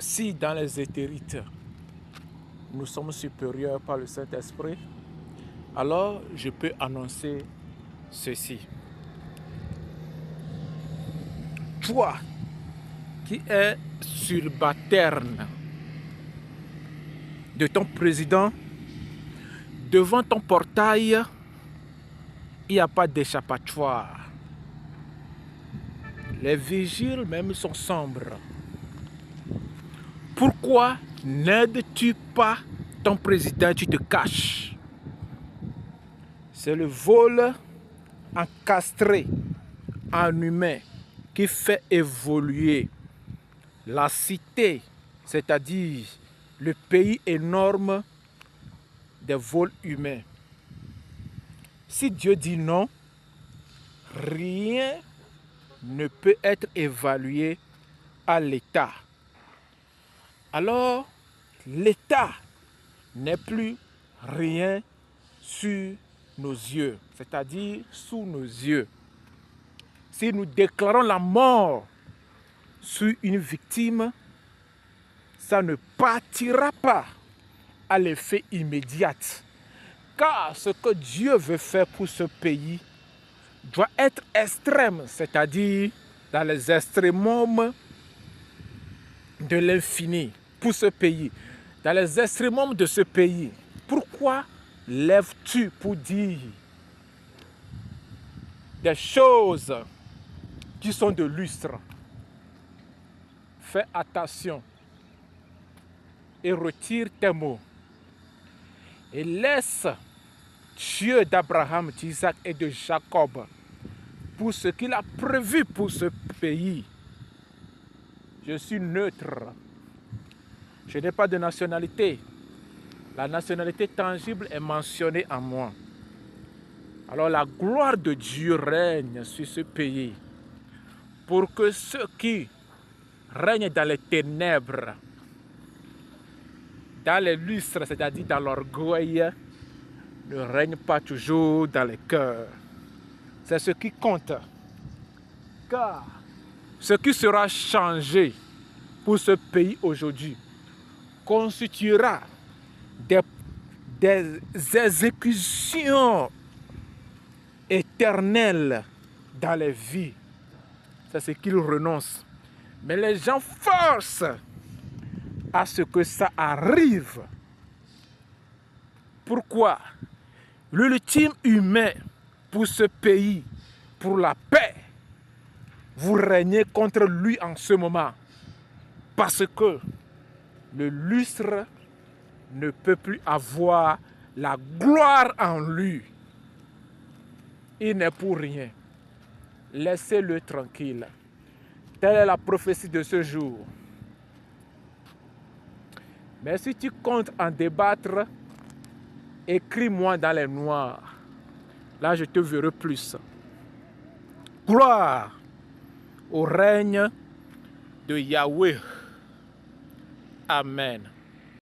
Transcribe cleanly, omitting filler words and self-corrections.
Si dans les éthérites, nous sommes supérieurs par le Saint-Esprit, alors je peux annoncer ceci. Toi qui es subalterne de ton président, devant ton portail, il n'y a pas d'échappatoire. Les vigiles même sont sombres. Pourquoi n'aides-tu pas ton président, tu te caches? C'est le vol encastré en humain qui fait évoluer la cité, c'est-à-dire le pays énorme des vols humains. Si Dieu dit non, rien ne peut être évalué à l'état. Alors, l'état n'est plus rien sur nos yeux, c'est-à-dire sous nos yeux. Si nous déclarons la mort sur une victime, ça ne partira pas à l'effet immédiat. Car ce que Dieu veut faire pour ce pays doit être extrême, c'est-à-dire dans les extrémums de l'infini pour ce pays. Dans les extrémums de ce pays, pourquoi lèves-tu pour dire des choses qui sont de lustre? Fais attention et retire tes mots. Et laisse Dieu d'Abraham, d'Isaac et de Jacob pour ce qu'il a prévu pour ce pays. Je suis neutre. Je n'ai pas de nationalité. La nationalité tangible est mentionnée en moi. Alors la gloire de Dieu règne sur ce pays pour que ceux qui règnent dans les ténèbres, dans les lustres, c'est-à-dire dans l'orgueil, ne règnent pas toujours dans les cœurs. C'est ce qui compte. Car ce qui sera changé pour ce pays aujourd'hui constituera des exécutions éternelles dans les vies. C'est ce qu'ils renoncent. Mais les gens forcent à ce que ça arrive. Pourquoi? L'ultime humain pour ce pays, pour la paix, vous régnez contre lui en ce moment. Parce que le lustre ne peut plus avoir la gloire en lui. Il n'est pour rien. Laissez-le tranquille. Telle est la prophétie de ce jour. Mais si tu comptes en débattre, écris-moi dans les noirs. Là, je te verrai plus. Gloire au règne de Yahweh. Amen.